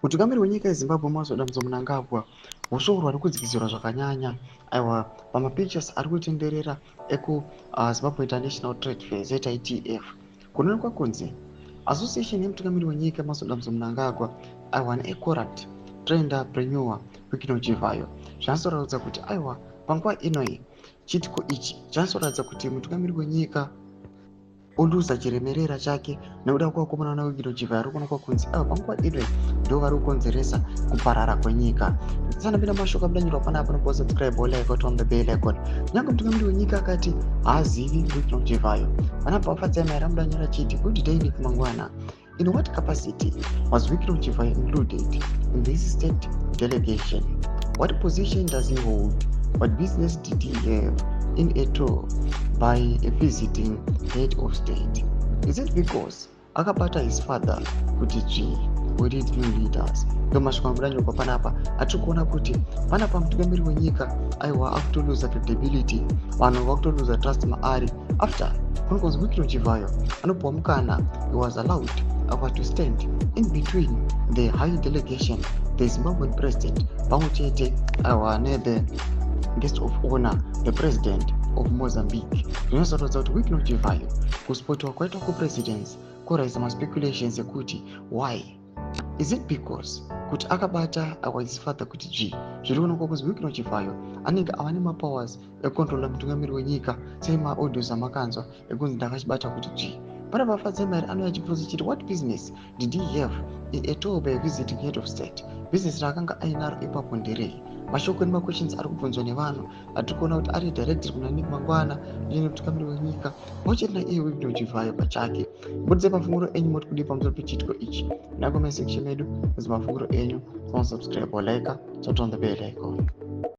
Mutungamiri wenyika yeZimbabwe Masoda Mnangagwa husoro ari kudzikisirwa zvakanyanya aiwa pamapictures ari kutenderera Zimbabwe International Trade Fair ZITF kunoonekwa kunzi association yemutungamiri wenyika Masoda Mnangagwa aiwa neEcorat Trainderpreneur Vikino Chivayo zvinoratidza kuti aiwa panguva inoi chitiko ichi chinoratidza kuti mutungamiri wenyika oluza chiremerera chake nekuda kwavakomana naWikino Chivayo ari kuonekwa kunzi aiwa panguva inoi ndo vari kukonzeresa kuparara kwenyika. Tisanapinda mashoko abudanyirwa panapa nokusubscribe like on the bell icon. Nyange mutungamiri wenyika akati haazivi Vikino Chivayo. Panapa Pafadzai Maira mudanyira chiti good day Nikumangwana. In what capacity was Vikino Chivayo included in this state delegation? What position does he hold? What business did he have in a tour by a visiting head of state? Is it because akabata his father kuti we need new leaders? Ndo mashoko amudanyirwa panapa atiri kuona kuti panapa mutungamiri wenyika aiwa akutoluza credibility, vanhu vakutoluza trust maari after kunokunzi Vikino Chivayo anopuwa mukana he was allowed to stand in between the high delegation, the Zimbabwean president pamwe chete aiwa the guest of honor, the president of Mozambique. Zvinozoratidza kuti Vikino Chivayo kusipotiwa kwaitwa kupresidents kuraisa maspeculations ekuti why. Is it because kuti akabata his father kuti zviri kuonekwa kuti Vikino Chivayo anenge ava nemapowers ekontrola mutungamiri wenyika semaaudios amakanzwa ekunzi ndakachibata kuti Pana Pafadzai Maira anouya achibvunza chiti what business did he have in a tour by a visiting head of state? Business raakanga ainaro ipapo nderei? Mashoko nemaquestions ari kubvunzwa nevanhu atiri kuona kuti ari directed kuna Nick Mangwana uye nemutungamiri wenyika pamwechete naiye Vikino Chivayo pachake. Budzai mafunguro enyu moti kudii pamusoro pechitiko ichi. Nakomai section medu mudzi mafunguro enyu, subscribe or like, turn on the bell icon.